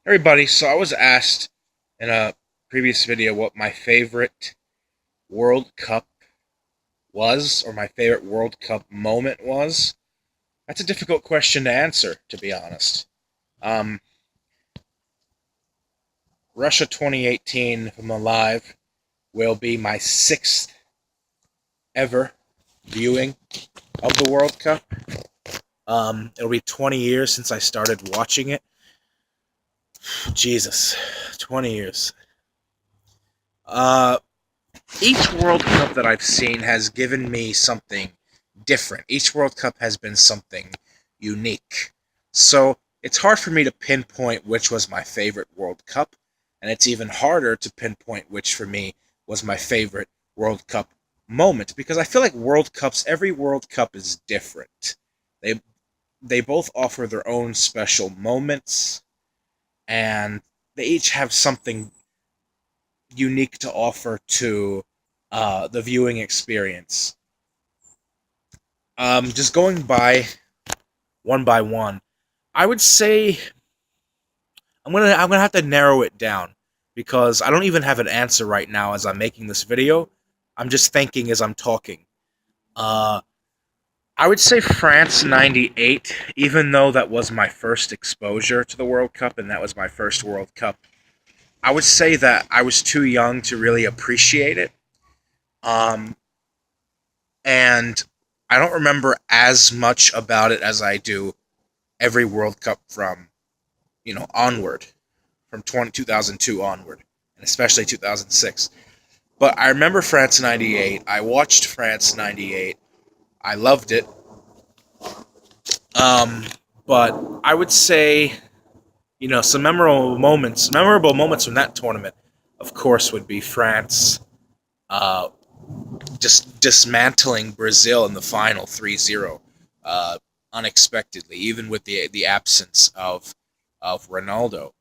Everybody, so I was asked in a previous video what my favorite World Cup was, or my favorite World Cup moment was. That's a difficult question to answer, to be honest. Um, Russia 2018, if I'm alive, will be my sixth ever viewing of the World Cup. It'll be 20 years since I started watching it. Jesus, 20 years. Uh, each World Cup that I've seen has given me something different. Each World Cup has been something unique. So it's hard for me to pinpoint which was my favorite World Cup, and it's even harder to pinpoint which for me was my favorite World Cup moment because I feel like every World Cup is different. They they both offer their own special moments, and they each have something unique to offer to the viewing experience. Just going by one, I would say I'm gonna have to narrow it down because I don't even have an answer right now as I'm making this video. I'm just thinking as I'm talking. Uh, I would say France '98, even though that was my first exposure to the World Cup and that was my first World Cup. I would say that I was too young to really appreciate it. Um, and I don't remember as much about it as I do every World Cup from, onward, from 2002 onward, and especially 2006. But I remember France '98. I watched France '98. I loved it. Um, but I would say, some memorable moments from that tournament, of course, would be France uh, just dismantling Brazil in the final 3-0 unexpectedly, even with the absence of Ronaldo.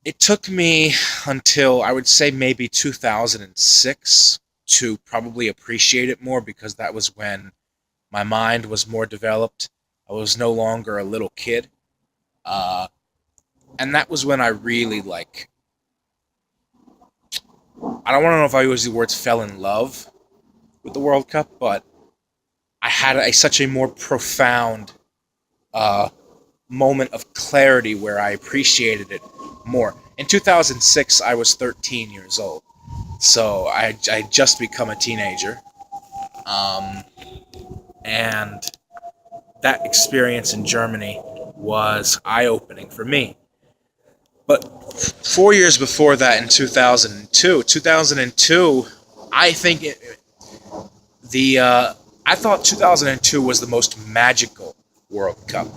It took me until I would say maybe 2006 to probably appreciate it more because that was when my mind was more developed. I was no longer a little kid. Uh, and that was when I really I don't want to know if I use the words fell in love with the World Cup, but I had such a more profound uh, moment of clarity where I appreciated it more. In 2006, I was 13 years old, so I just become a teenager, um, and that experience in Germany was eye-opening for me. But 4 years before that, in 2002, I think the I thought 2002 was the most magical World Cup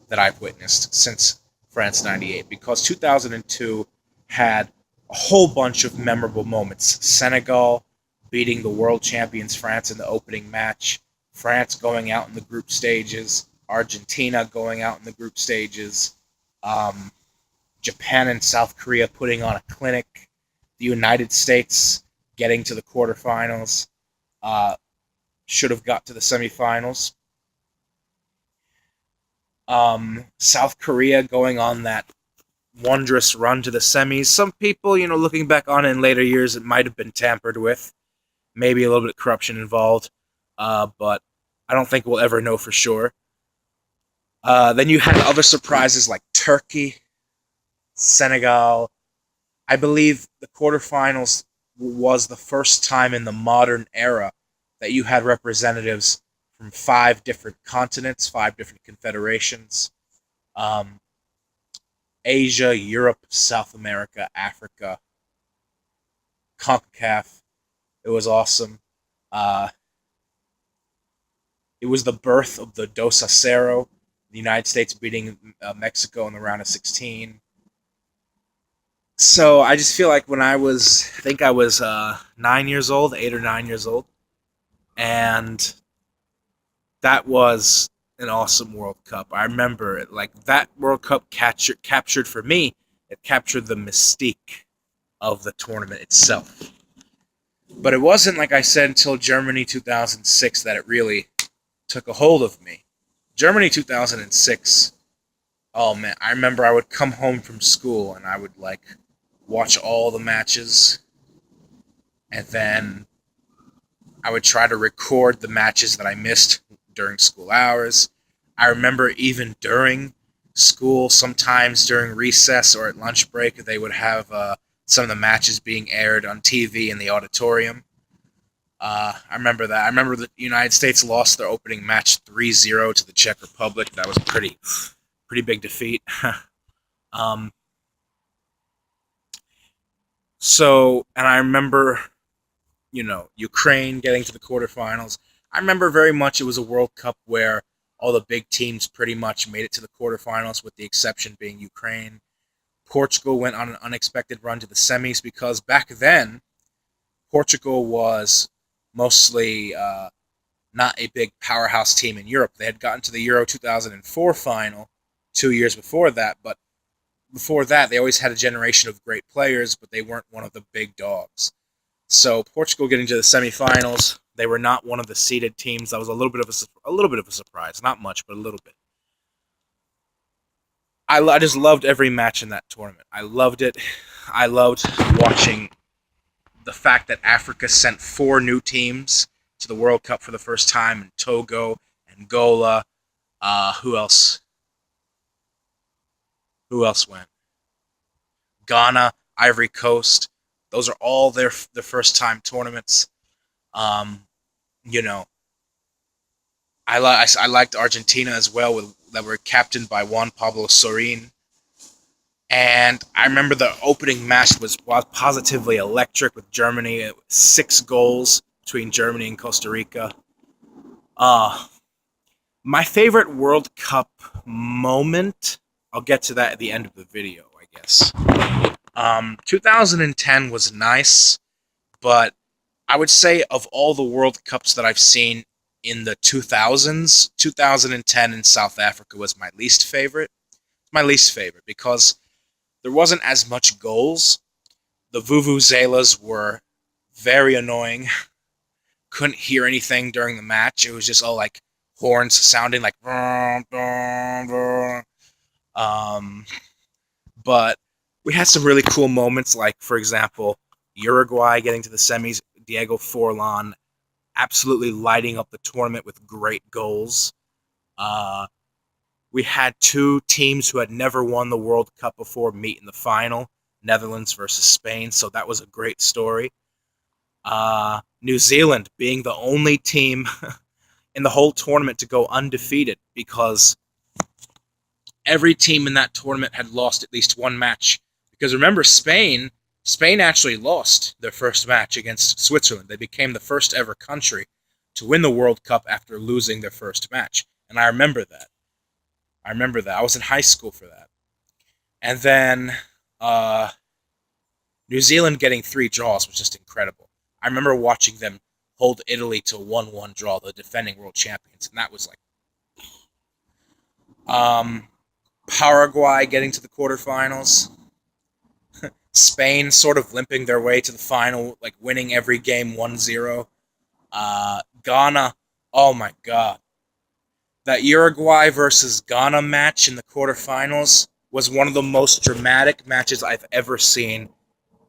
that I've witnessed since France '98 because 2002 had a whole bunch of memorable moments. Senegal beating the world champions France in the opening match, France going out in the group stages, Argentina going out in the group stages, um, Japan and South Korea putting on a clinic, the United States getting to the quarterfinals, uh, should have got to the semifinals. South Korea going on that wondrous run to the semis. Some people, looking back on it in later years, it might have been tampered with. Maybe a little bit of corruption involved, but I don't think we'll ever know for sure. Then you had other surprises like Turkey, Senegal. I believe the quarterfinals was the first time in the modern era that you had representatives from 5 different continents, 5 different confederations. Um, Asia, Europe, South America, Africa, CONCACAF. It was awesome. Uh, it was the birth of the Dos a Cero, the United States beating Mexico in the round of 16. So I just feel like I think I was 9 years old, 8 or 9 years old, and that was an awesome World Cup. I remember it like that World Cup captured for me. It captured the mystique of the tournament itself. But it wasn't, like I said, until Germany 2006 that it really took a hold of me. Germany 2006 Oh man, I remember I would come home from school and I would like watch all the matches, and then I would try to record the matches that I missed during school hours. I remember even during school, sometimes during recess or at lunch break, they would have some of the matches being aired on TV in the auditorium. I remember that. I remember the United States lost their opening match 3-0 to the Czech Republic. That was a pretty big defeat. um, and I remember, Ukraine getting to the quarterfinals. I remember very much it was a World Cup where all the big teams pretty much made it to the quarterfinals, with the exception being Ukraine. Portugal went on an unexpected run to the semis because back then, Portugal was mostly not a big powerhouse team in Europe. They had gotten to the Euro 2004 final 2 years before that, but before that, they always had a generation of great players, but they weren't one of the big dogs. So Portugal getting to the semifinals, they were not one of the seeded teams. That was a little bit of a surprise. Not much, but a little bit. I just loved every match in that tournament. I loved it. I loved watching the fact that Africa sent 4 new teams to the World Cup for the first time, in Togo, Angola. Who else? Who else went? Ghana, Ivory Coast. Those are all their first time tournaments. Um, you know, I liked Argentina as well, that were captained by Juan Pablo Sorin. And I remember the opening match was positively electric with Germany. 6 goals between Germany and Costa Rica. Uh, my favorite World Cup moment, I'll get to that at the end of the video, I guess. 2010 was nice, but I would say of all the World Cups that I've seen in the 2000s, 2010 in South Africa was my least favorite. My least favorite because there wasn't as much goals. The vuvuzelas were very annoying. Couldn't hear anything during the match. It was just all like horns sounding like. But we had some really cool moments, like, for example, Uruguay getting to the semis, Diego Forlan absolutely lighting up the tournament with great goals. We had 2 teams who had never won the World Cup before meet in the final, Netherlands versus Spain, so that was a great story. New Zealand being the only team in the whole tournament to go undefeated, because every team in that tournament had lost at least one match. Because remember, Spain actually lost their first match against Switzerland. They became the first ever country to win the World Cup after losing their first match. And I remember that. I was in high school for that. And then New Zealand getting 3 draws was just incredible. I remember watching them hold Italy to a 1-1 draw, the defending world champions, and that was like... Paraguay getting to the quarterfinals. Spain sort of limping their way to the final, like winning every game 1-0. Ghana, oh my god. That Uruguay versus Ghana match in the quarterfinals was one of the most dramatic matches I've ever seen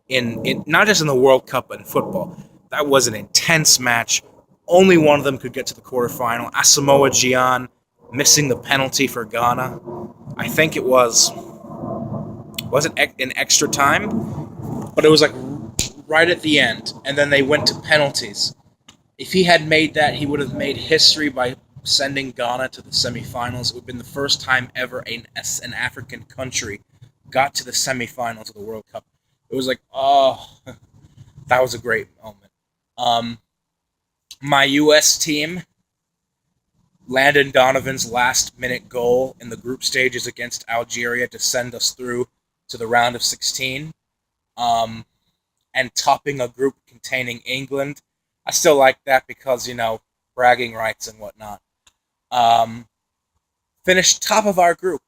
in not just in the World Cup, but in football. That was an intense match. Only one of them could get to the quarterfinal. Asamoah Gyan missing the penalty for Ghana. I think it wasn't in extra time, but it was like right at the end, and then they went to penalties. If he had made that, he would have made history by sending Ghana to the semifinals. It would have been the first time ever an African country got to the semifinals of the World Cup. It was like, oh, that was a great moment. My U.S. team, Landon Donovan's last-minute goal in the group stages against Algeria to send us through to the round of 16, and topping a group containing England. I still like that because, bragging rights and whatnot. Finished top of our group,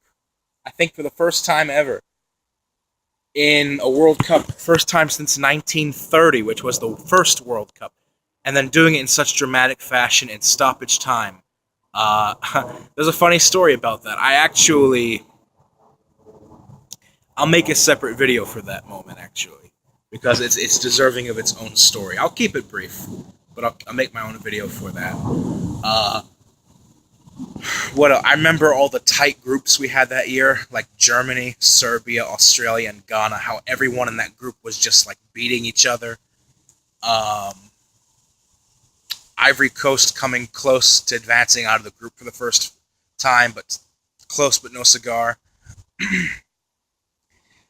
I think for the first time ever in a World Cup, first time since 1930, which was the first World Cup, and then doing it in such dramatic fashion in stoppage time. There's a funny story about that. I actually I'll make a separate video for that moment, actually, because it's deserving of its own story. I'll keep it brief, but I'll make my own video for that. Uh, I remember all the tight groups we had that year, like Germany, Serbia, Australia, and Ghana. How everyone in that group was just like beating each other. Um, Ivory Coast coming close to advancing out of the group for the first time, but close but no cigar.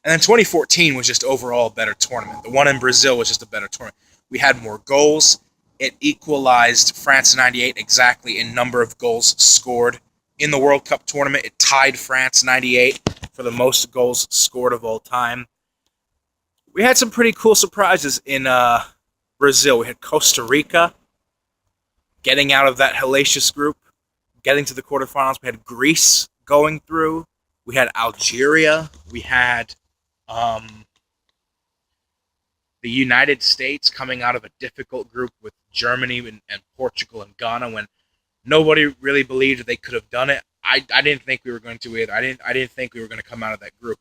And then 2014 was just overall a better tournament. The one in Brazil was just a better tournament. We had more goals. It equalized France 98 exactly in number of goals scored in the World Cup tournament. It tied France 98 for the most goals scored of all time. We had some pretty cool surprises in Brazil. We had Costa Rica getting out of that hellacious group, getting to the quarterfinals. We had Greece going through. We had Algeria. We had the United States coming out of a difficult group with Germany and Portugal and Ghana when nobody really believed they could have done it. I didn't think we were going to either. I didn't think we were going to come out of that group.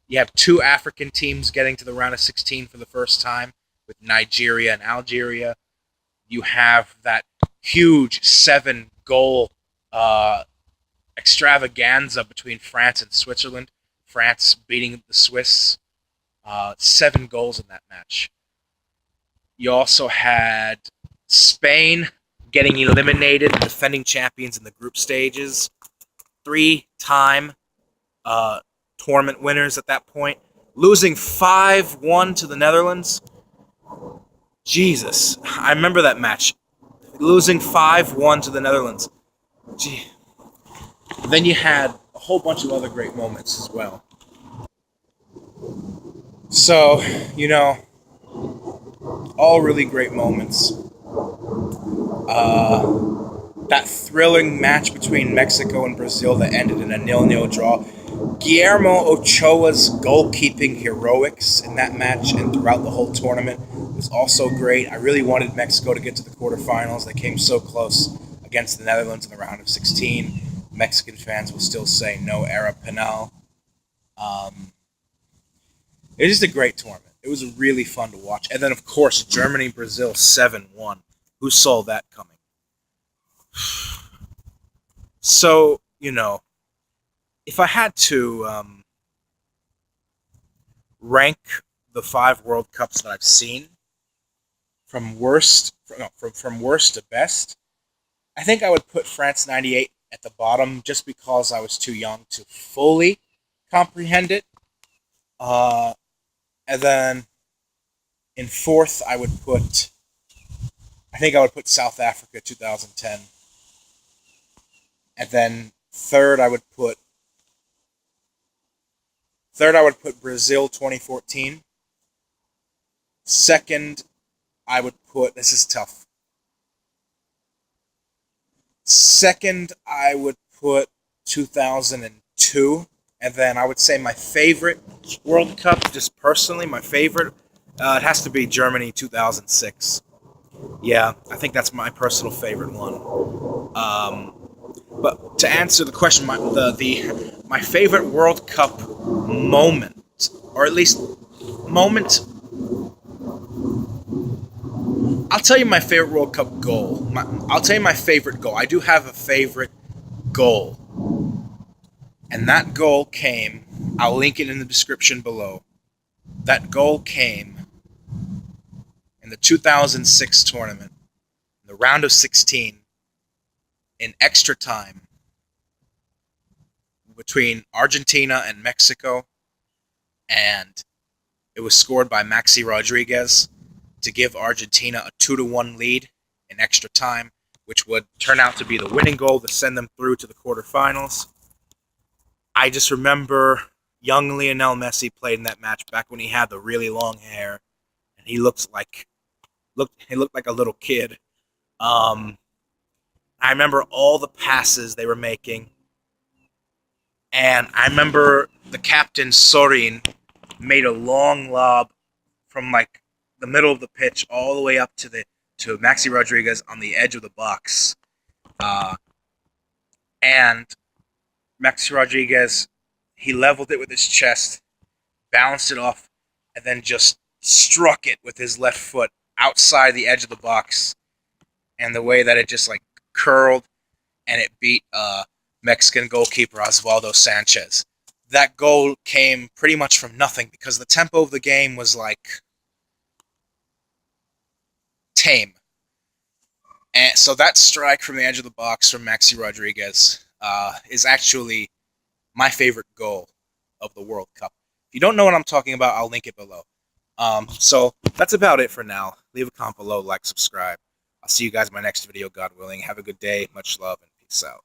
You have two African teams getting to the round of 16 for the first time with Nigeria and Algeria. You have that huge 7-goal extravaganza between France and Switzerland. France beating the Swiss. 7 goals in that match. You also had Spain getting eliminated, defending champions in the group stages. 3-time tournament winners at that point. Losing 5-1 to the Netherlands. Jesus. I remember that match. Losing 5-1 to the Netherlands. Gee. Then you had a whole bunch of other great moments as well. So, all really great moments. That thrilling match between Mexico and Brazil that ended in a 0-0 draw. Guillermo Ochoa's goalkeeping heroics in that match and throughout the whole tournament was also great. I really wanted Mexico to get to the quarterfinals. They came so close against the Netherlands in the round of 16. Mexican fans will still say no era penal. It was just a great tournament. It was really fun to watch. And then, of course, Germany-Brazil 7-1. Who saw that coming? So, if I had to rank the 5 World Cups that I've seen from worst to best, I think I would put France 98 at the bottom just because I was too young to fully comprehend it. And then in 4th, I think I would put South Africa 2010. And then third, I would put Brazil 2014. Second, I would put, this is tough. Second, I would put 2002. And then I would say my favorite World Cup, just personally, my favorite, it has to be Germany 2006. Yeah, I think that's my personal favorite one. But to answer the question, my favorite World Cup moment, or at least moment, I'll tell you my favorite World Cup goal. I'll tell you my favorite goal. I do have a favorite goal. And that goal came, I'll link it in the description below. That goal came in the 2006 tournament, in the round of 16, in extra time, between Argentina and Mexico, and it was scored by Maxi Rodriguez to give Argentina a 2-1 lead in extra time, which would turn out to be the winning goal to send them through to the quarterfinals. I just remember young Lionel Messi played in that match back when he had the really long hair, and he looked like a little kid. I remember all the passes they were making, and I remember the captain Sorin made a long lob from like the middle of the pitch all the way up to Maxi Rodriguez on the edge of the box, and Maxi Rodriguez he leveled it with his chest, bounced it off, and then just struck it with his left foot outside the edge of the box. And the way that it just like curled and it beat Mexican goalkeeper Osvaldo Sanchez. That goal came pretty much from nothing because the tempo of the game was like tame. And so that strike from the edge of the box from Maxi Rodriguez is actually my favorite goal of the World Cup. If you don't know what I'm talking about, I'll link it below. So that's about it for now. Leave a comment below, like, subscribe. I'll see you guys in my next video, God willing. Have a good day. Much love and peace out.